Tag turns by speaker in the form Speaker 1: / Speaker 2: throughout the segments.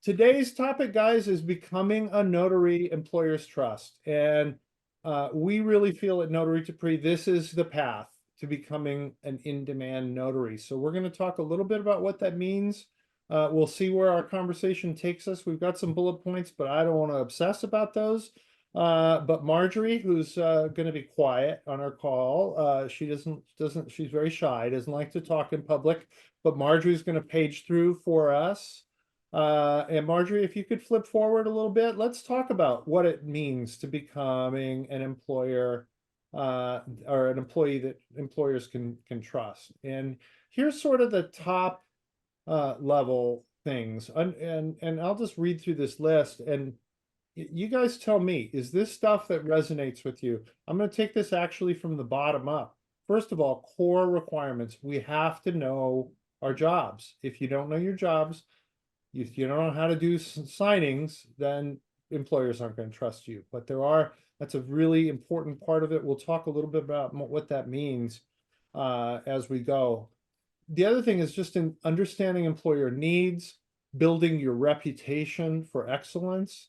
Speaker 1: Today's topic, guys, is becoming a notary employer's trust. And we really feel at Notary2Pro, this is the path to becoming an in-demand notary. So we're going to talk a little bit about what that means. We'll see where our conversation takes us. We've got some bullet points, but I don't want to obsess about those. But Marjorie, who's going to be quiet on our call, she she's very shy, doesn't like to talk in public, but Marjorie's going to page through for us. And Marjorie, if you could flip forward a little bit, let's talk about what it means to becoming an employer or an employee that employers can trust. And here's sort of the top level things. And I'll just read through this list and you guys tell me, is this stuff that resonates with you? I'm going to take this actually from the bottom up. First of all, core requirements. We have to know our jobs. If you don't know your jobs, if you don't know how to do signings, then employers aren't going to trust you. But that's a really important part of it. We'll talk a little bit about what that means as we go. The other thing is just in understanding employer needs, building your reputation for excellence.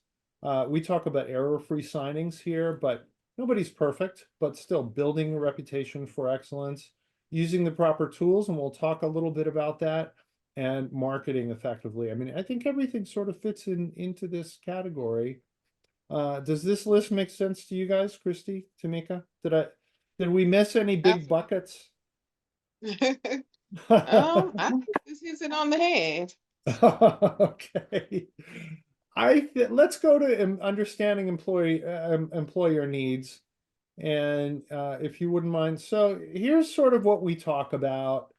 Speaker 1: We talk about error-free signings here, but nobody's perfect, but still building a reputation for excellence, using the proper tools, and we'll talk a little bit about that, and marketing effectively. I mean, I think everything sort of fits into this category. Does this list make sense to you guys, Kristi, Tamika? Did we miss any big buckets?
Speaker 2: I think this hits it on the head.
Speaker 1: Okay. Let's go to understanding employer needs. And if you wouldn't mind, so here's sort of what we talk about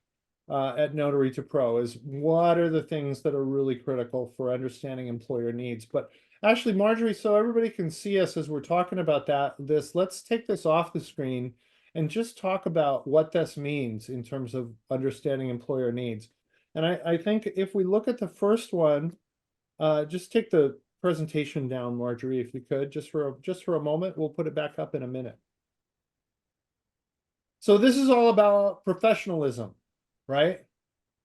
Speaker 1: at Notary2Pro is what are the things that are really critical for understanding employer needs. But actually, Marjorie, so everybody can see us as we're talking about let's take this off the screen and just talk about what this means in terms of understanding employer needs. And I think if we look at the first one, just take the presentation down, Marjorie, if you could, just for a moment. We'll put it back up in a minute. So this is all about professionalism, right?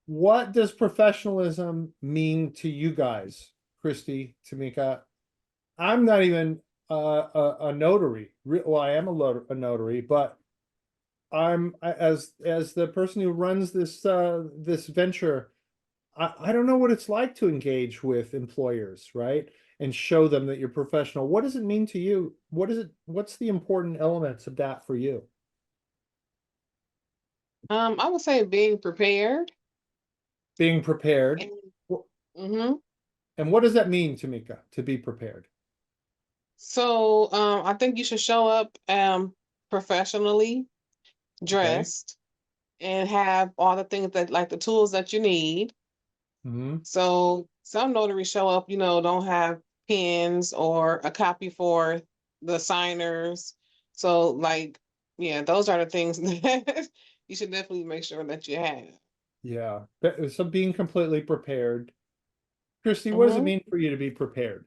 Speaker 1: What does professionalism mean to you guys, Kristi, Tamika? I'm not even a notary. Well, I am a notary, but as the person who runs this this venture, I don't know what it's like to engage with employers, right? And show them that you're professional. What does it mean to you? What's the important elements of that for you?
Speaker 2: I would say being prepared.
Speaker 1: Being prepared.
Speaker 2: Mm-hmm.
Speaker 1: And what does that mean, Tamika, to be prepared?
Speaker 2: So I think you should show up professionally dressed and have all the things that like the tools that you need.
Speaker 1: Mm-hmm.
Speaker 2: So some notaries show up, don't have pens or a copy for the signers. So like, yeah, those are the things that you should definitely make sure that you have.
Speaker 1: Yeah. So being completely prepared. Kristi, what does it
Speaker 2: Mm-hmm.
Speaker 1: mean for you to be prepared?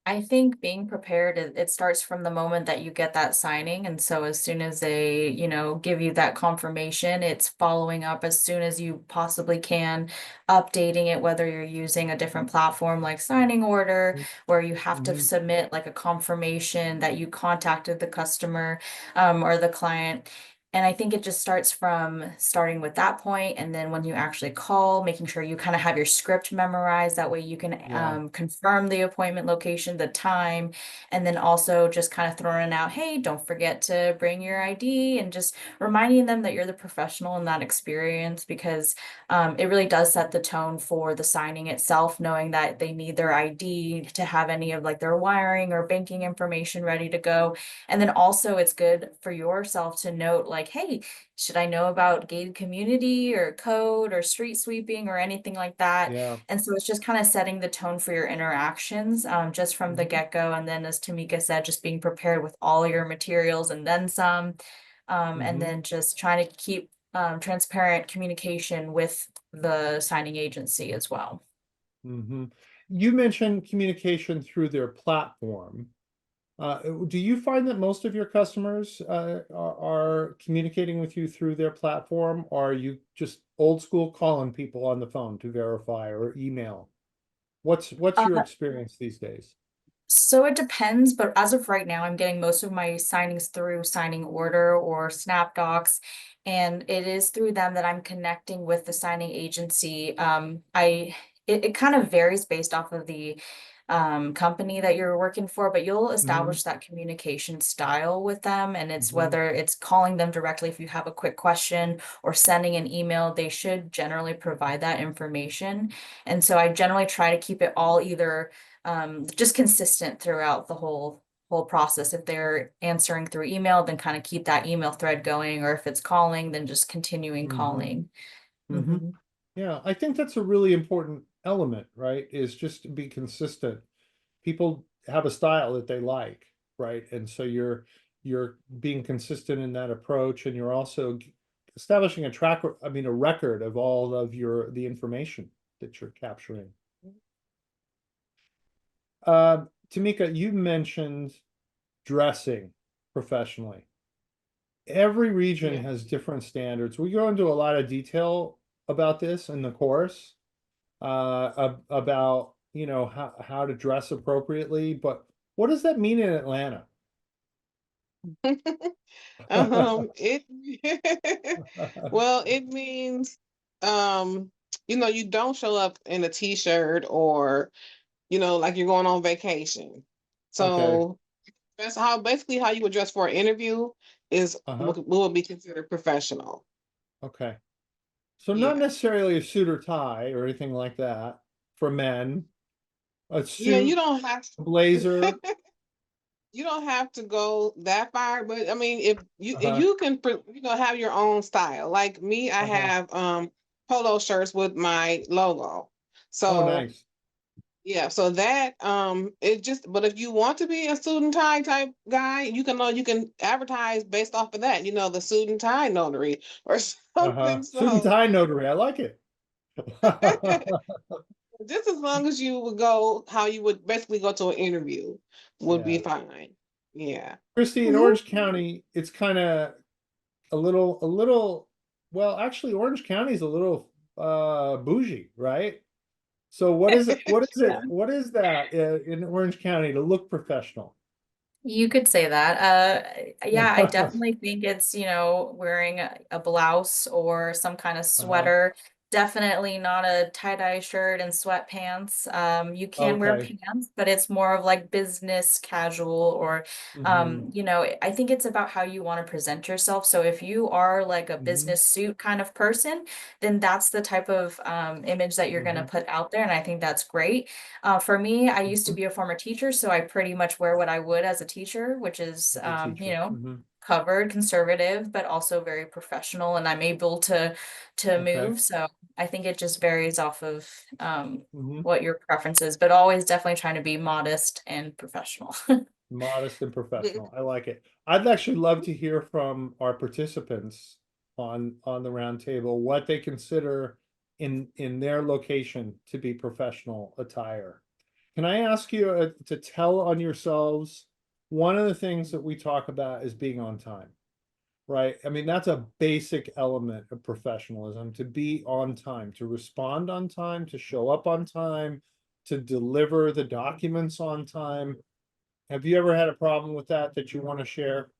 Speaker 3: I think being prepared, it starts from the moment that you get that signing. And so as soon as they, give you that confirmation, it's following up as soon as you possibly can, updating it, whether you're using a different platform like signing order, where you have to submit like a confirmation that you contacted the customer or the client. And I think it just starting with that point, and then when you actually call, making sure you kind of have your script memorized. That way you can confirm the appointment location, the time, and then also just kind of throwing out, hey, don't forget to bring your ID, and just reminding them that you're the professional in that experience, because it really does set the tone for the signing itself, knowing that they need their ID to have any of like their wiring or banking information ready to go. And then also it's good for yourself to note like, hey, should I know about gated community or code or street sweeping or anything like that?
Speaker 1: Yeah.
Speaker 3: And so it's just kind of setting the tone for your interactions just from the get-go. And then as Tamika said, just being prepared with all your materials and then some. And then just trying to keep transparent communication with the signing agency as well.
Speaker 1: You mentioned communication through their platform. Do you find that most of your customers are communicating with you through their platform, or are you just old school calling people on the phone to verify or email? What's your experience these days?
Speaker 3: So it depends, but as of right now, I'm getting most of my signings through signing order or SnapDocs. And it is through them that I'm connecting with the signing agency. It kind of varies based off of the company that you're working for, but you'll
Speaker 1: Mhm,
Speaker 3: establish that communication style with them. And it's
Speaker 1: mhm,
Speaker 3: whether it's calling them directly if you have a quick question or sending an email, they should generally provide that information. And so I generally try to keep it all either just consistent throughout the whole process. If they're answering through email, then kind of keep that email thread going, or if it's calling, then just continuing
Speaker 1: mhm,
Speaker 3: calling.
Speaker 1: mhm. Yeah, I think that's a really important element, right? Is just to be consistent. People have a style that they like, right? And so you're being consistent in that approach, and you're also establishing a I mean, a record of all of the information that you're capturing. Tamika, you mentioned dressing professionally. Every region
Speaker 2: Yeah.
Speaker 1: has different standards. We go into a lot of detail about this in the course, about, how to dress appropriately, but what does that mean in Atlanta?
Speaker 2: It well, it means you don't show up in a t-shirt or like you're going on vacation.
Speaker 1: Okay.
Speaker 2: So that's how you would dress for an interview is
Speaker 1: Uh-huh.
Speaker 2: what would be considered professional.
Speaker 1: Okay. So not
Speaker 2: Yeah.
Speaker 1: necessarily a suit or tie or anything like that for men. A
Speaker 2: Yeah, you
Speaker 1: suit,
Speaker 2: don't have
Speaker 1: a blazer.
Speaker 2: you don't have to go that far, but I mean if
Speaker 1: Uh-huh.
Speaker 2: you can have your own style. Like me, I
Speaker 1: Uh-huh.
Speaker 2: have polo shirts with my logo.
Speaker 1: Oh,
Speaker 2: So
Speaker 1: nice.
Speaker 2: yeah, so that it just but if you want to be a suit and tie type guy, you can advertise based off of that, the suit and tie notary or
Speaker 1: Uh-huh.
Speaker 2: something.
Speaker 1: Suit and
Speaker 2: So
Speaker 1: tie notary. I like it.
Speaker 2: just as long as you would go how you would basically go to an interview would be
Speaker 1: Yeah.
Speaker 2: fine. Yeah.
Speaker 1: Christy, in Orange County, it's kind of a little, well, actually, Orange County is a little bougie, right? So
Speaker 3: Yeah.
Speaker 1: what is that in Orange County to look professional?
Speaker 3: You could say that. Yeah, I definitely think it's, wearing a blouse or some kind of
Speaker 1: Uh-huh.
Speaker 3: sweater. Definitely not a tie-dye shirt and sweatpants. You can wear
Speaker 1: Okay.
Speaker 3: pants, but it's more of like business casual or,
Speaker 1: Hmm.
Speaker 3: I think it's about how you want to present yourself. So if you are like a
Speaker 1: Hmm.
Speaker 3: business suit kind of person, then that's the type of image that you're going to
Speaker 1: Hmm.
Speaker 3: put out there. And I think that's great. For me, I used to
Speaker 1: Hmm.
Speaker 3: be a former teacher, so I pretty much wear what I would as a teacher, which is,
Speaker 1: As a teacher. Hmm.
Speaker 3: covered, conservative, but also very professional, and I'm able to
Speaker 1: Okay.
Speaker 3: move. So I think it just varies off of
Speaker 1: Hmm.
Speaker 3: what your preference is, but always definitely trying to be modest and professional.
Speaker 1: Modest and professional. I like it. I'd actually love to hear from our participants on the roundtable what they consider in their location to be professional attire. Can I ask you to tell on yourselves? One of the things that we talk about is being on time, right? I mean, that's a basic element of professionalism, to be on time, to respond on time, to show up on time, to deliver the documents on time. Have you ever had a problem with that you want to share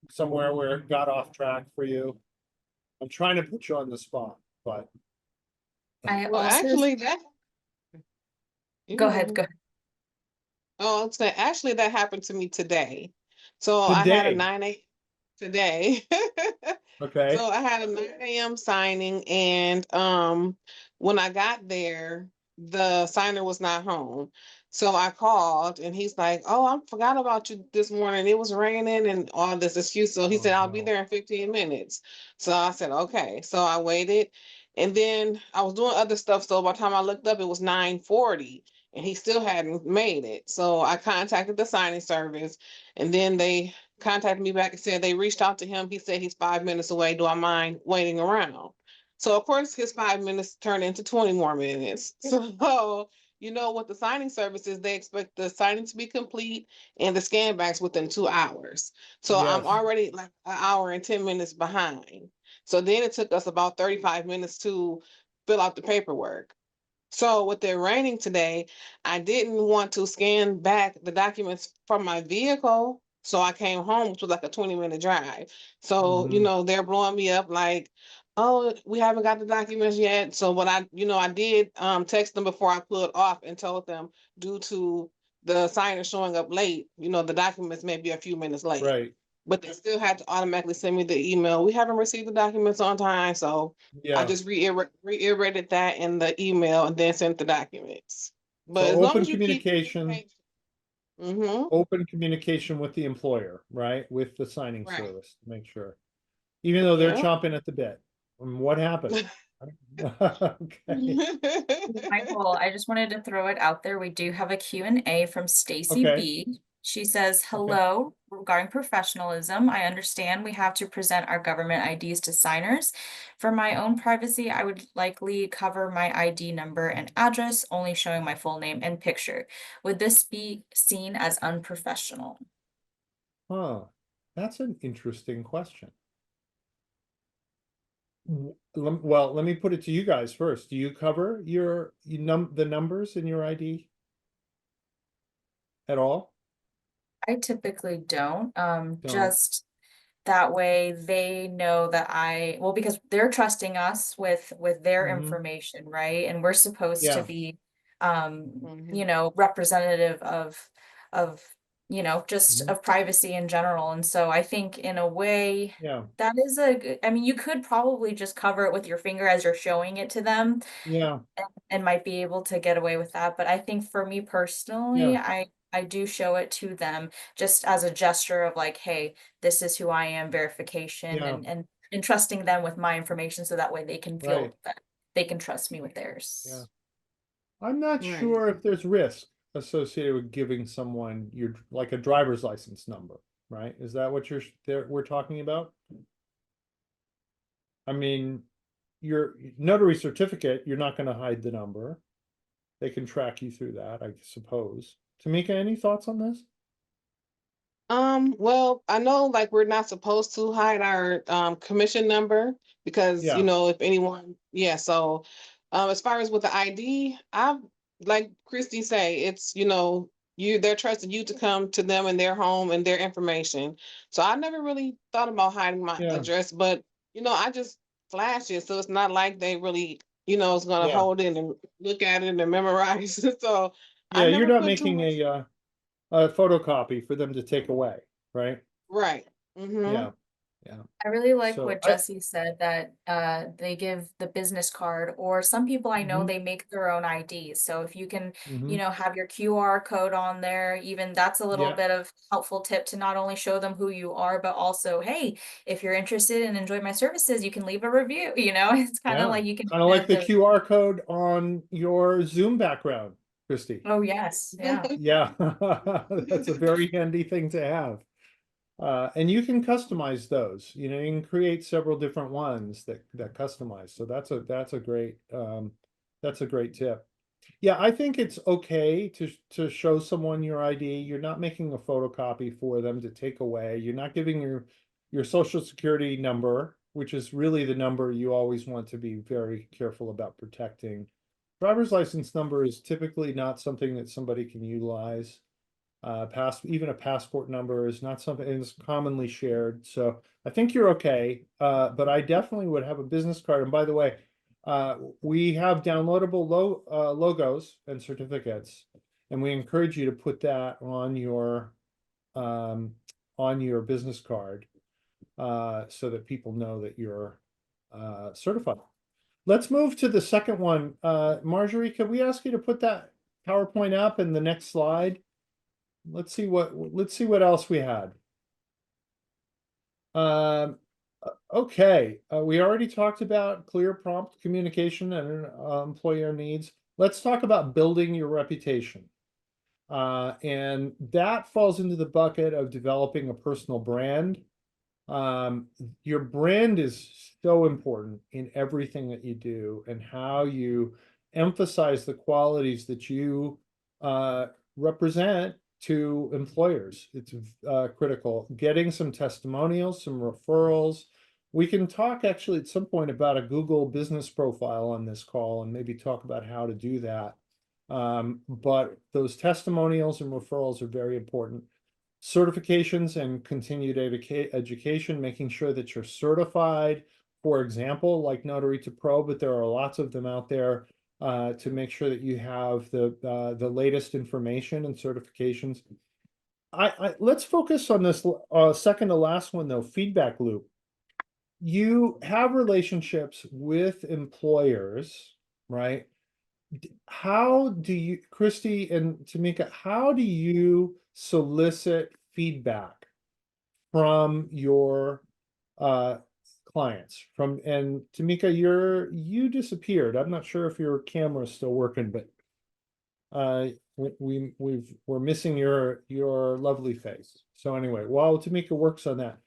Speaker 1: somewhere where it got off track for you? I'm trying to put you on the spot, but
Speaker 3: I
Speaker 2: Well,
Speaker 3: also
Speaker 2: actually that you
Speaker 3: go
Speaker 2: can go
Speaker 3: ahead,
Speaker 2: ahead.
Speaker 3: go ahead.
Speaker 2: Oh, I'm saying actually that happened to me today. So I had a
Speaker 1: today,
Speaker 2: 9 today.
Speaker 1: okay.
Speaker 2: So I had a 9 a.m. signing, and when I got there, the signer was not home. So I called, and he's like, "Oh, I forgot about you this morning. It was raining and all this excuse." So he
Speaker 1: Oh
Speaker 2: said, "I'll be
Speaker 1: no.
Speaker 2: there in 15 minutes." So I said, "Okay." So I waited, and then I was doing other stuff. So by the time I looked up, it was 9:40, and he still hadn't made it. So I contacted the signing service, and then they contacted me back and said they reached out to him. He said he's 5 minutes away. Do I mind waiting around? So of course his 5 minutes turned into 20 more minutes. So with the signing services, they expect the signing to be complete and the scan backs within 2 hours. So I'm
Speaker 1: Yes.
Speaker 2: already like an hour and 10 minutes behind. So then it took us about 35 minutes to fill out the paperwork. So with it raining today, I didn't want to scan back the documents from my vehicle. So I came home, which was like a 20-minute drive. So,
Speaker 1: Mhm.
Speaker 2: they're blowing me up like, oh, we haven't got the documents yet. So what I did text them before I pulled off and told them due to the signer showing up late, the documents may be a few minutes late.
Speaker 1: Right.
Speaker 2: But they still had to automatically send me the email. We haven't received the documents on time, so I
Speaker 1: Yeah.
Speaker 2: just reiterated that in the email and then sent the documents.
Speaker 1: So
Speaker 2: But as long as you keep communication. Mm-hmm.
Speaker 1: open communication with the employer, right? With the signing
Speaker 2: Right.
Speaker 1: service to make sure, even though they're
Speaker 2: Yeah.
Speaker 1: chomping at the bit. What happened? Okay.
Speaker 3: Michael, I just wanted to throw it out there. We do have a Q&A from Stacy
Speaker 1: Okay.
Speaker 3: B. She says,
Speaker 1: Okay.
Speaker 3: hello, regarding professionalism, I understand we have to present our government IDs to signers. For my own privacy, I would likely cover my ID number and address, only showing my full name and picture. Would this be seen as unprofessional?
Speaker 1: Huh. That's an interesting question. Well, let me put it to you guys first. Do you cover the numbers in your ID at all?
Speaker 3: I typically don't,
Speaker 1: Don't.
Speaker 3: just that way they know that well, because they're trusting us with their
Speaker 1: Hmm.
Speaker 3: information, right? And we're supposed to
Speaker 1: Yeah.
Speaker 3: be,
Speaker 2: Mm-hmm.
Speaker 3: representative of, just
Speaker 1: Hmm.
Speaker 3: of privacy in general. And so I think in a way
Speaker 1: Yeah.
Speaker 3: that is I mean, you could probably just cover it with your finger as you're showing it to them
Speaker 1: Yeah.
Speaker 3: and might be able to get away with that. But I think for me personally,
Speaker 1: Yeah.
Speaker 3: I do show it to them just as a gesture of like, hey, this is who I am, verification,
Speaker 1: Yeah.
Speaker 3: and entrusting them with my information so that way they can
Speaker 1: Right.
Speaker 3: feel that they can trust me with
Speaker 1: Yeah.
Speaker 3: theirs.
Speaker 1: I'm not
Speaker 2: Right.
Speaker 1: sure if there's risk associated with giving someone your like a driver's license number, right? Is that what we're talking about? I mean, your notary certificate, you're not going to hide the number. They can track you through that, I suppose. Tamika, any thoughts on this?
Speaker 2: Well, I know like we're not supposed to hide our commission number because
Speaker 1: Yeah.
Speaker 2: if anyone, yeah, so as far as with the ID, I've like Christy say, it's they're trusting you to come to them in their home and their information. So I never really thought about hiding my
Speaker 1: Yeah.
Speaker 2: address, but I just flash it. So it's not like they really, is gonna
Speaker 1: Yeah.
Speaker 2: hold it and look at it and memorize it. So I
Speaker 1: Yeah. You're
Speaker 2: never
Speaker 1: not
Speaker 2: put too
Speaker 1: making
Speaker 2: much.
Speaker 1: a photocopy for them to take away, right?
Speaker 2: Right. Mm-hmm.
Speaker 1: Yeah. Yeah.
Speaker 3: I really like
Speaker 1: So
Speaker 3: what Jesse said that they give the business card, or some people I know
Speaker 1: mhm,
Speaker 3: they make their own IDs. So if you can,
Speaker 1: mhm,
Speaker 3: have your QR code on there, even that's a little
Speaker 1: yeah.
Speaker 3: bit of helpful tip to not only show them who you are, but also, hey, if you're interested and enjoy my services, you can leave a review. It's kind of
Speaker 1: Yeah.
Speaker 3: like you can
Speaker 1: Kind of like
Speaker 3: connect
Speaker 1: the
Speaker 3: the,
Speaker 1: QR code on your Zoom background, Christy.
Speaker 3: oh yes, yeah.
Speaker 1: Yeah. That's a very handy thing to have. And you can customize those. You can create several different ones that customize. So that's a great tip. Yeah, I think it's okay to show someone your ID. You're not making a photocopy for them to take away. You're not giving your social security number, which is really the number you always want to be very careful about protecting. Driver's license number is typically not something that somebody can utilize. Even a passport number is not something that's commonly shared. So I think you're okay. But I definitely would have a business card. And by the way, we have downloadable logos and certificates, and we encourage you to put that um, on your business card so that people know that you're certified. Let's move to the second one. Marjorie, could we ask you to put that PowerPoint up in the next slide? Let's see what else we had. Um, okay, we already talked about clear, prompt communication and employer needs. Let's talk about building your reputation. And that falls into the bucket of developing a personal brand. Your brand is so important in everything that you do and how you emphasize the qualities that you represent to employers. It's critical. Getting some testimonials, some referrals, We can talk actually at some point about a Google business profile on this call and maybe talk about how to do that. But those testimonials and referrals are very important. Certifications and continued education, making sure that you're certified, for example, like Notary2Pro, but there are lots of them out there to make sure that you have the latest information and certifications. Let's focus on this second to last one though, feedback loop. You have relationships with employers, right? How do you, Kristi and Tamika, how do you solicit feedback from your clients? And Tamika, you disappeared. I'm not sure if your camera's still working, but we're missing your lovely face. So anyway, while Tamika works on that,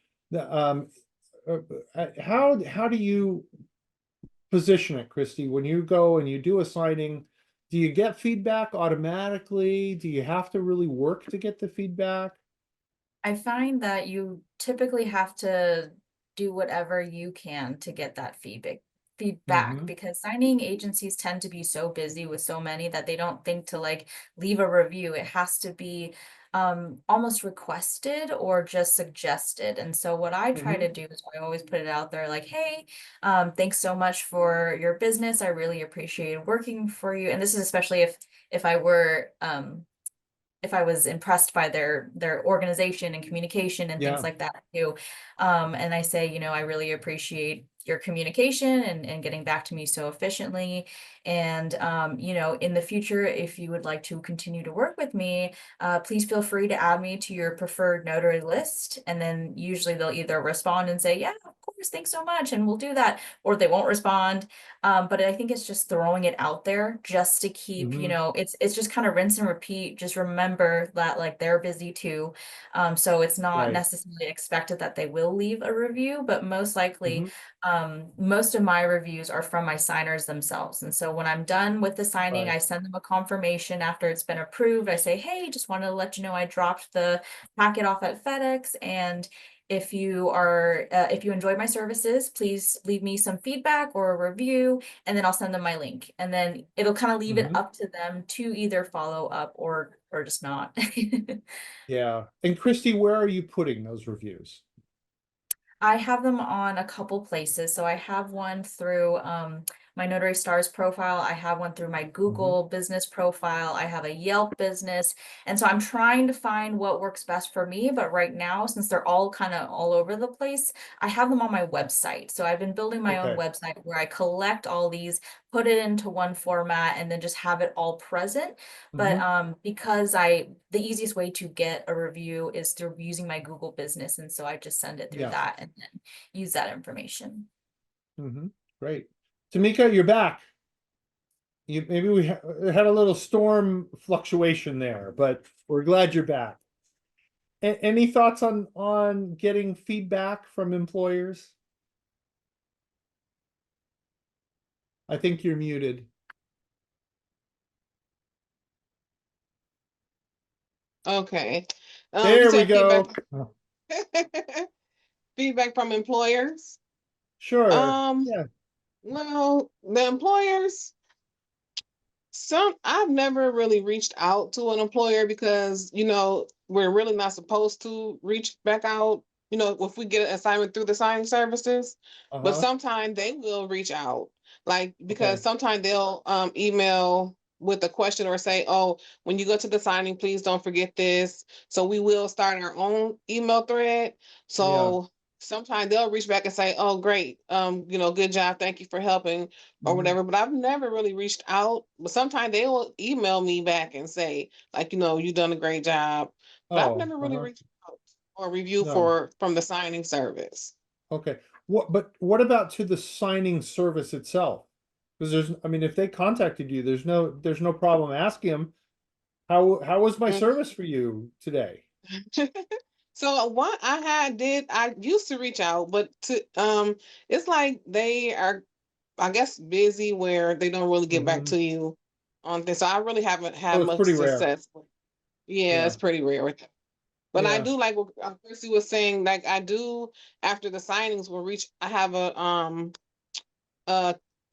Speaker 1: how do you position it, Kristi, when you go and you do a signing? Do you get feedback automatically? Do you have to really work to get the feedback?
Speaker 3: I find that you typically have to do whatever you can to get that feedback, because signing agencies tend to be so busy with so many that they don't think to like leave a review. It has to be almost requested or just suggested. And so what I try to do is I always put it out there like, hey, thanks so much for your business. I really appreciate working for you. And this is especially if I were if I was impressed by their organization and communication and things
Speaker 1: Yeah.
Speaker 3: like that too. And I say, you know, I really appreciate your communication and getting back to me so efficiently. And, you know, in the future, if you would like to continue to work with me, please feel free to add me to your preferred notary list. And then usually they'll either respond and say, yeah, of course, thanks so much, and we'll do that, or they won't respond. But I think it's just throwing it out there just to keep, you know, it's just kind of rinse and repeat. Just remember that like they're busy too. So it's not
Speaker 1: Right.
Speaker 3: necessarily expected that they will leave a review, but most likely, most of my reviews are from my signers themselves. And so when I'm done with the signing,
Speaker 1: Right.
Speaker 3: I send them a confirmation after it's been approved. I say, hey, just wanted to let you know I dropped the packet off at FedEx, and if you are, if you enjoyed my services, please leave me some feedback or a review, and then I'll send them my link. And then it'll kind of leave it up to them to either follow up or just not.
Speaker 1: Yeah. And Kristi, where are you putting those reviews?
Speaker 3: I have them on a couple places. So I have one through my Notary Stars profile. I have one through my Google business profile. I have a Yelp business. And so I'm trying to find what works best for me. But right now, since they're all kind of all over the place, I have them on my website. So I've been building my own
Speaker 1: Okay.
Speaker 3: website where I collect all these, put it into one format, and then just have it all present. But because the easiest way to get a review is through using my Google business. And so I just send it through
Speaker 1: Yeah.
Speaker 3: that and then use that information.
Speaker 1: Great. Tamika, you're back. Maybe we had a little storm fluctuation there, but we're glad you're back. Any thoughts on getting feedback from employers? I think you're muted.
Speaker 2: Okay. You
Speaker 1: There we
Speaker 2: said
Speaker 1: go.
Speaker 2: feedback from employers.
Speaker 1: Sure. Yeah.
Speaker 2: Well, the employers, I've never really reached out to an employer because, you know, we're really not supposed to reach back out, you know, if we get an assignment through the signing services. But sometimes they will reach out, like, because
Speaker 1: Okay.
Speaker 2: sometimes they'll email with a question or say, oh, when you go to the signing, please don't forget this. So we will start our own email thread.
Speaker 1: Yeah.
Speaker 2: So sometimes they'll reach back and say, oh, great, you know, good job, thank you for helping or whatever. But I've never really reached out. But sometimes they will email me back and say, like, you know, you've done a great job. But I've
Speaker 1: Oh,
Speaker 2: never really reached out or review
Speaker 1: no.
Speaker 2: from the signing service.
Speaker 1: Okay. But what about to the signing service itself? Because I mean, if they contacted you, there's no problem asking them, how was my
Speaker 2: Mm.
Speaker 1: service for you today?
Speaker 2: So what I used to reach out, but it's like they are, I guess, busy where they don't really get back to you on this. So I really haven't
Speaker 1: So
Speaker 2: had
Speaker 1: it's
Speaker 2: much
Speaker 1: pretty rare.
Speaker 2: success. Yeah,
Speaker 1: Yeah.
Speaker 2: it's pretty rare with that. But I
Speaker 1: Yeah.
Speaker 2: do like what Kristi was saying, like I do after the signings will reach, I have a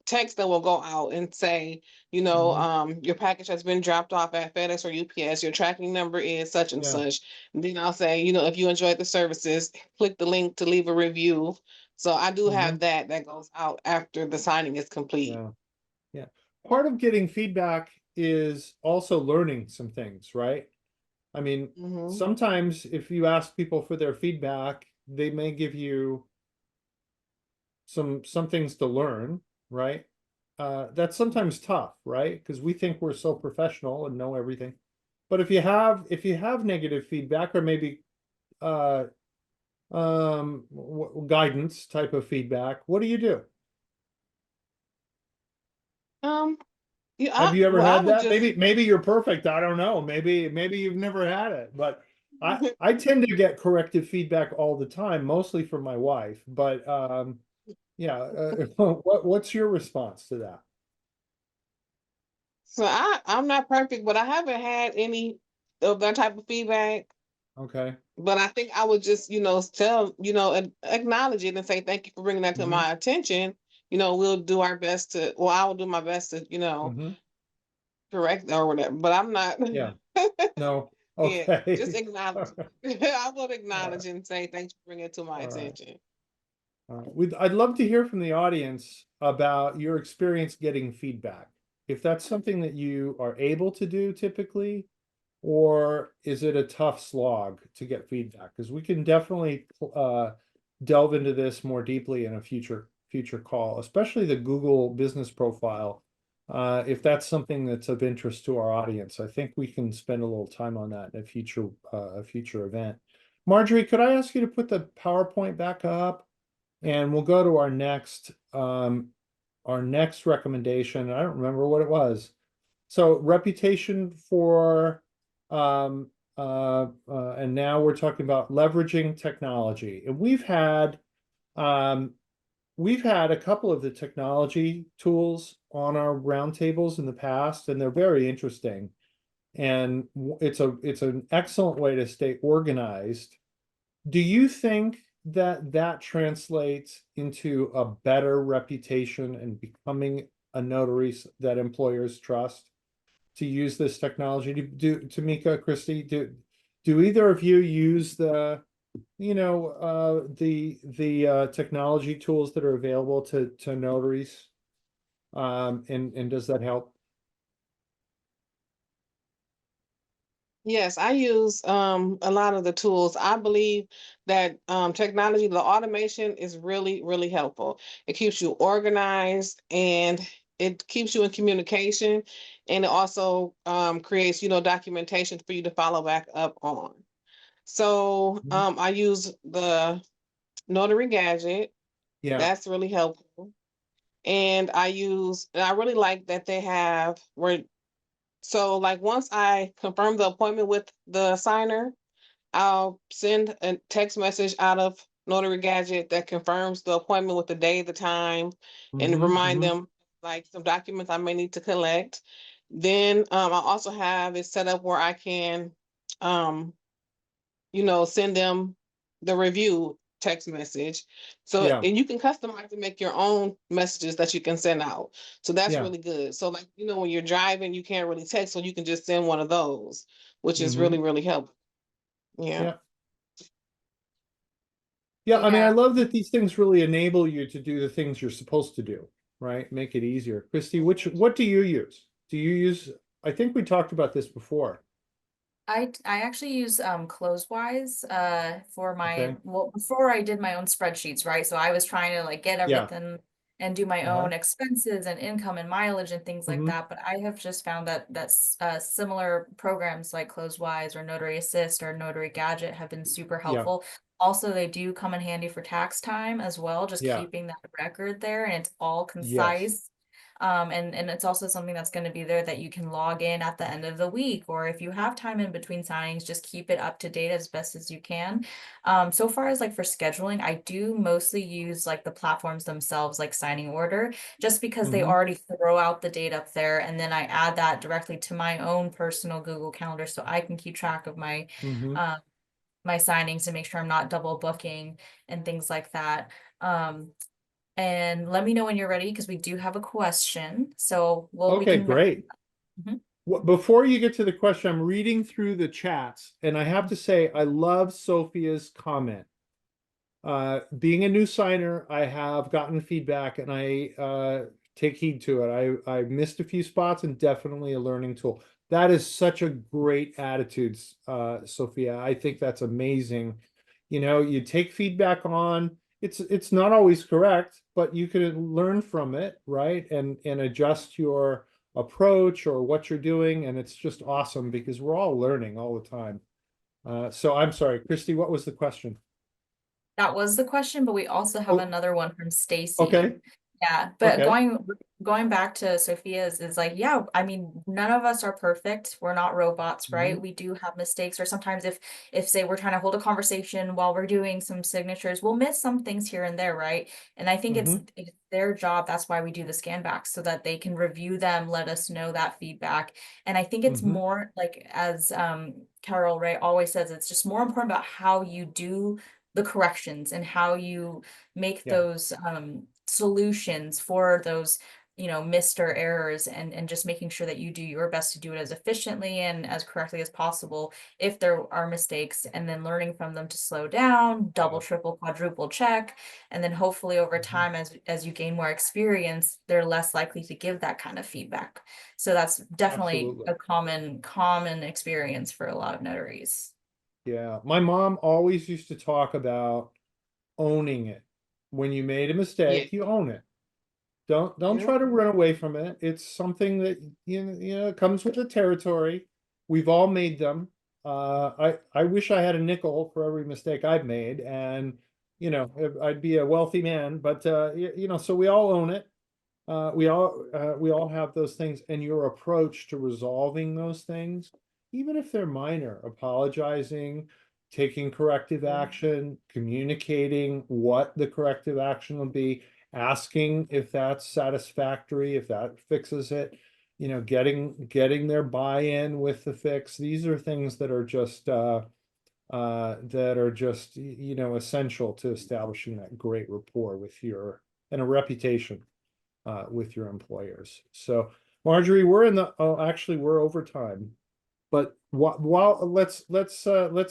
Speaker 2: text that will go out and say, your package has been dropped off at FedEx or UPS. Your tracking number is such and
Speaker 1: Yeah.
Speaker 2: such. And then I'll say, if you enjoyed the services, click the link to leave a review. So I do have
Speaker 1: Mhm.
Speaker 2: that goes out after the signing is complete.
Speaker 1: Yeah. Yeah. Part of getting feedback is also learning some things, right? I mean,
Speaker 2: Mhm.
Speaker 1: sometimes if you ask people for their feedback, they may give you some things to learn, right? That's sometimes tough, right? Because we think we're so professional and know everything. But if you have negative feedback or maybe uh guidance type of feedback, what do you do?
Speaker 2: Um, yeah,
Speaker 1: Have you ever
Speaker 2: well, I
Speaker 1: had
Speaker 2: would
Speaker 1: that?
Speaker 2: just
Speaker 1: Maybe you're perfect. I don't know. Maybe you've never had it, but I tend to get corrective feedback all the time, mostly from my wife. But yeah, what's your response to that?
Speaker 2: so I'm not perfect, but I haven't had any of that type of feedback.
Speaker 1: Okay.
Speaker 2: But I think I would just, tell, acknowledge it and say, thank you for bringing that to
Speaker 1: Hmm.
Speaker 2: my attention. We'll do our best to, well, I will do my best to,
Speaker 1: Hmm.
Speaker 2: correct or whatever, but I'm not.
Speaker 1: Yeah. No.
Speaker 2: Yeah, just
Speaker 1: Okay.
Speaker 2: acknowledge
Speaker 1: All
Speaker 2: it. I would
Speaker 1: right.
Speaker 2: acknowledge and say, thanks for bringing it to my
Speaker 1: All right.
Speaker 2: attention.
Speaker 1: I'd love to hear from the audience about your experience getting feedback. If that's something that you are able to do typically, or is it a tough slog to get feedback? Because we can definitely delve into this more deeply in a future call, especially the Google business profile. If that's something that's of interest to our audience, I think we can spend a little time on that in a future event. Marjorie, could I ask you to put the PowerPoint back up? And we'll go to our next recommendation. I don't remember what it was. So reputation for and now we're talking about leveraging technology. And um we've had a couple of the technology tools on our roundtables in the past, and they're very interesting. And it's an excellent way to stay organized. Do you think that that translates into a better reputation and becoming a notary that employers trust to use this technology? Tamika, Kristi, do either of you use the technology tools that are available to notaries? And does that help?
Speaker 2: Yes, I use a lot of the tools. I believe that technology, the automation is really, really helpful. It keeps you organized and it keeps you in communication, and it also creates, documentation for you to follow back up on. So
Speaker 1: Mhm.
Speaker 2: I use the Notary gadget.
Speaker 1: Yeah,
Speaker 2: That's really helpful. And I really like that they have where, so like once I confirm the appointment with the signer, I'll send a text message out of Notary Gadget that confirms the appointment with the day, the time, and remind
Speaker 1: hmm
Speaker 2: them like some documents I may need to collect. Then I also have it set up where I can, um, send them the review text message. So,
Speaker 1: yeah,
Speaker 2: and you can customize and make your own messages that you can send out. So that's
Speaker 1: yeah,
Speaker 2: really good. So like, when you're driving, you can't really text, so you can just send one of those, which is
Speaker 1: hmm
Speaker 2: really, really helpful. Yeah.
Speaker 1: yeah. Yeah, I mean, I
Speaker 3: Yeah.
Speaker 1: love that these things really enable you to do the things you're supposed to do, right? Make it easier. Kristi, what do you use? I think we talked about this before.
Speaker 3: I actually use Closewise for
Speaker 1: Okay.
Speaker 3: well, before I did my own spreadsheets, right? So I was trying to like get
Speaker 1: Yeah.
Speaker 3: everything and do my
Speaker 1: Uh-huh.
Speaker 3: own expenses and income and mileage and things like
Speaker 1: Hmm.
Speaker 3: that. But I have just found that similar programs like Closewise or Notary Assist or Notary Gadget have been super
Speaker 1: Yeah.
Speaker 3: helpful. Also, they do come in handy for tax time as well, just
Speaker 1: Yeah.
Speaker 3: keeping that record there, and it's all
Speaker 1: Yes.
Speaker 3: concise. And it's also something that's going to be there that you can log in at the end of the week, or if you have time in between signings, just keep it up to date as best as you can. So far as like for scheduling, I do mostly use like the platforms themselves, like Signing Order, just because they
Speaker 1: Hmm.
Speaker 3: already throw out the date up there, and then I add that directly to my own personal Google Calendar so I can keep track of my
Speaker 1: Hmm.
Speaker 3: um my signings to make sure I'm not double booking and things like that. And let me know when you're ready because we do have a question. So we
Speaker 1: Okay,
Speaker 3: can.
Speaker 1: great.
Speaker 3: Mhm.
Speaker 1: Before you get to the question, I'm reading through the chats, and I have to say, I love Sophia's comment. Being a new signer, I have gotten feedback, and I take heed to it. I missed a few spots, and definitely a learning tool. That is such a great attitude, Sophia. I think that's amazing. You know, you take feedback on. It's not always correct, but you can learn from it, right? And adjust your approach or what you're doing, and it's just awesome because we're all learning all the time. So I'm sorry, Kristi, what was the question?
Speaker 3: That was the question, but we also have
Speaker 1: Oh,
Speaker 3: another one from Stacy.
Speaker 1: okay,
Speaker 3: Yeah, but
Speaker 1: okay.
Speaker 3: going back to Sophia's is like, yeah, I mean, none of us are perfect. We're not robots, right?
Speaker 1: Mhm,
Speaker 3: We do have mistakes, or sometimes if say we're trying to hold a conversation while we're doing some signatures, we'll miss some things here and there, right? And I think it's
Speaker 1: mhm,
Speaker 3: their job. That's why we do the scan back so that they can review them, let us know that feedback. And I think it's
Speaker 1: mhm.
Speaker 3: more like as Carol Ray always says, it's just more important about how you do the corrections and how you make
Speaker 1: Yeah,
Speaker 3: those solutions for those missed or errors, and just making sure that you do your best to do it as efficiently and as correctly as possible if there are mistakes, and then learning from them to slow down, double,
Speaker 1: yeah.
Speaker 3: triple, quadruple check, and then hopefully over
Speaker 1: Mhm.
Speaker 3: time as you gain more experience, they're less likely to give that kind of feedback. So that's definitely
Speaker 1: Absolutely.
Speaker 3: a common experience for a lot of notaries.
Speaker 1: Yeah. My mom always used to talk about owning it. When you made a
Speaker 2: Yeah.
Speaker 1: mistake, you own it. Don't
Speaker 2: Yeah.
Speaker 1: try to run away from it. It's something that it comes with the territory. We've all made them. I wish I had a nickel for every mistake I've made, and I'd be a wealthy man. But so we all own it. We all have those things, and your approach to resolving those things, even if they're minor, apologizing, taking corrective action, communicating what the corrective action will be, asking if that's satisfactory, if that fixes it, getting their buy-in with the fix. These are things that are just essential to establishing that great rapport with your and a reputation with your employers. So, Marjorie, actually we're over time, but while let's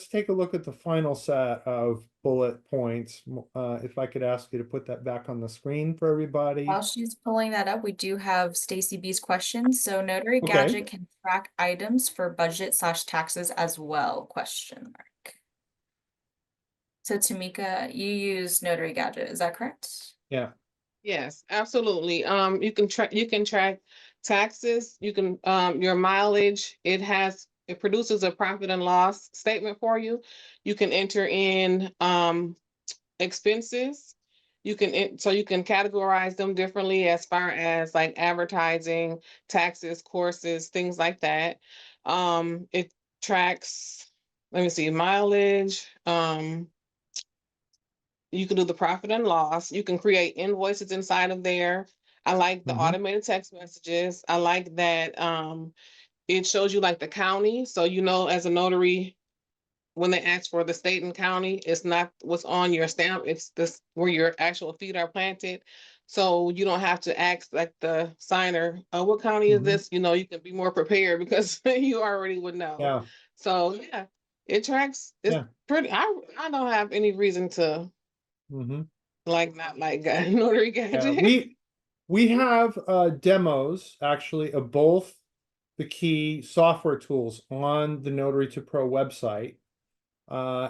Speaker 1: take a look at the final set of bullet points. If I could ask you to put that back on the screen for everybody.
Speaker 3: While she's pulling that up, we do have Stacy B's question. So Notary
Speaker 1: Okay.
Speaker 3: Gadget can track items for budget/taxes as well, question mark. So Tamika, you use Notary Gadget, is that correct?
Speaker 1: Yeah.
Speaker 2: Yes, absolutely. You can track taxes, you can your mileage, it produces a profit and loss statement for you. You can enter in expenses. So you can categorize them differently as far as like advertising, taxes, courses, things like that. It tracks, let me see, mileage, you can do the profit and loss. You can create invoices inside of there. I like the
Speaker 1: Hmm.
Speaker 2: automated text messages. I like that it shows you like the county. So as a notary, when they ask for the state and county, it's not what's on your stamp, it's this where your actual feet are planted. So you don't have to ask like the signer, what county is
Speaker 1: Hmm.
Speaker 2: this? You can be more prepared because you already would know.
Speaker 1: Yeah.
Speaker 2: So yeah, it tracks. It's
Speaker 1: Yeah.
Speaker 2: pretty. I don't have any reason to
Speaker 1: Hmm.
Speaker 2: not like notary
Speaker 1: Yeah.
Speaker 2: gadget.
Speaker 1: We have demos actually of both the key software tools on the Notary2Pro website.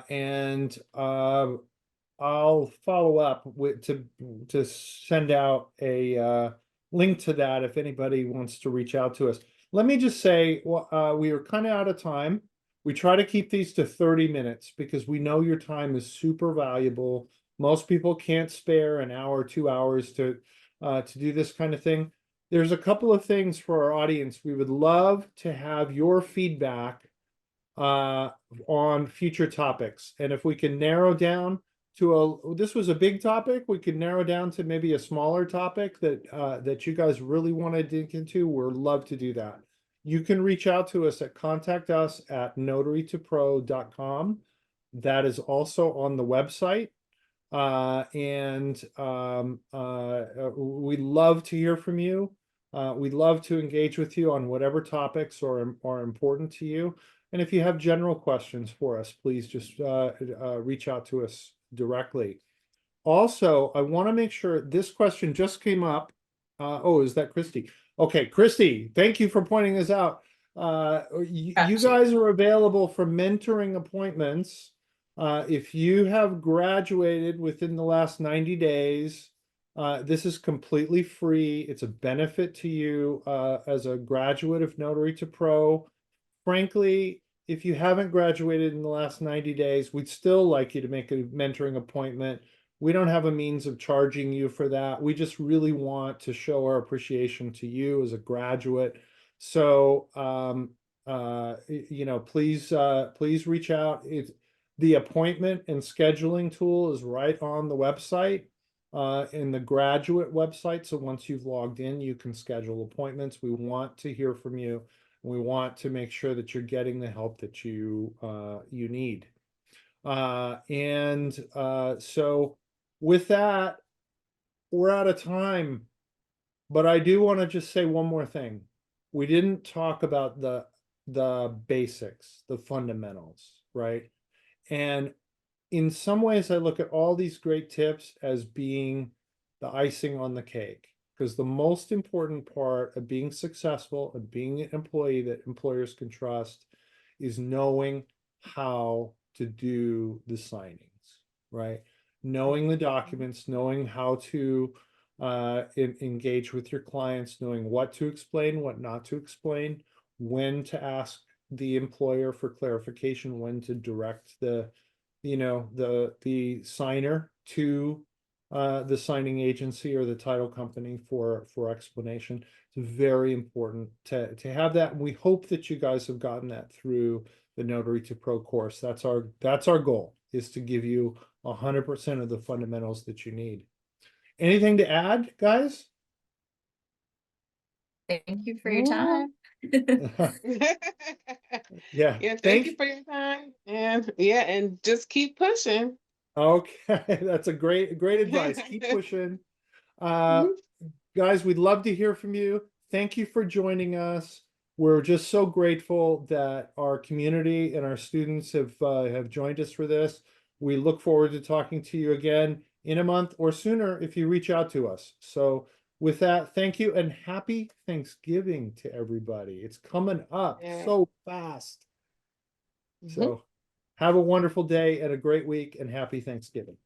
Speaker 1: And I'll follow up to send out a link to that if anybody wants to reach out to us. Let me just say, we are kind of out of time. We try to keep these to 30 minutes because we know your time is super valuable. Most people can't spare an hour, 2 hours to do this kind of thing. There's a couple of things for our audience. We would love to have your feedback uh, on future topics. And if we can narrow down this was a big topic, we could narrow down to maybe a smaller topic that you guys really want to dig into. We'd love to do that. You can reach out to us at contact us at notary2pro.com. That is also on the website. We'd love to hear from you. We'd love to engage with you on whatever topics are important to you. And if you have general questions for us, please just reach out to us directly. Also, I want to make sure this question just came up. Oh, is that Kristi? Okay, Kristi, thank you for pointing this out. You
Speaker 3: Gotcha.
Speaker 1: guys are available for mentoring appointments. If you have graduated within the last 90 days, this is completely free. It's a benefit to you as a graduate of Notary2Pro. Frankly, if you haven't graduated in the last 90 days, we'd still like you to make a mentoring appointment. We don't have a means of charging you for that. We just really want to show our appreciation to you as a graduate. So, please reach out. The appointment and scheduling tool is right on the website, in the graduate website. So once you've logged in, you can schedule appointments. We want to hear from you. We want to make sure that you're getting the help that you need. So with that, we're out of time. But I do want to just say one more thing. We didn't talk about the basics, the fundamentals, right? And in some ways, I look at all these great tips as being the icing on the cake. Because the most important part of being successful, of being an employee that employers can trust, is knowing how to do the signings, right? Knowing the documents, knowing how to engage with your clients, knowing what to explain, what not to explain, when to ask the employer for clarification, when to direct the signer to the signing agency or the title company for explanation. It's very important to have that, and we hope that you guys have gotten that through the Notary2Pro course. That's our goal, is to give you 100% of the fundamentals that you need. Anything to add, guys?
Speaker 3: Thank you for your time.
Speaker 1: Yeah.
Speaker 2: Yeah, thank you for your time. And just keep pushing.
Speaker 1: Okay, that's a great advice. Keep pushing. Guys, we'd love to hear from you. Thank you for joining us. We're just so grateful that our community and our students have joined us for this. We look forward to talking to you again in a month or sooner if you reach out to us. So with that, thank you and happy Thanksgiving to everybody. It's coming up so fast. So have a wonderful day and a great week, and happy Thanksgiving.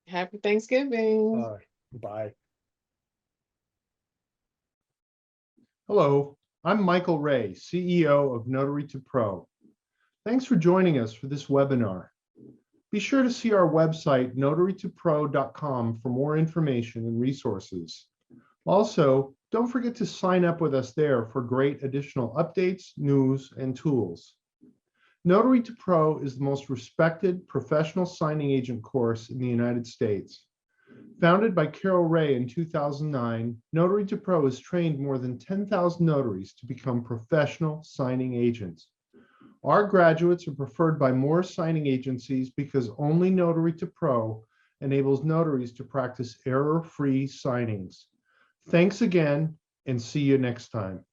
Speaker 2: Happy Thanksgiving.
Speaker 1: Bye. Hello, I'm Michael Ray, CEO of Notary2Pro. Thanks for joining us for this webinar. Be sure to see our website, Notary2Pro.com, for more information and resources. Also, don't forget to sign up with us there for great additional updates, news, and tools. Notary2Pro is the most respected professional signing agent course in the United States. Founded by Carol Ray in 2009, Notary2Pro has trained more than 10,000 notaries to become professional signing agents. Our graduates are preferred by more signing agencies because only Notary2Pro enables notaries to practice error-free signings. Thanks again, and see you next time.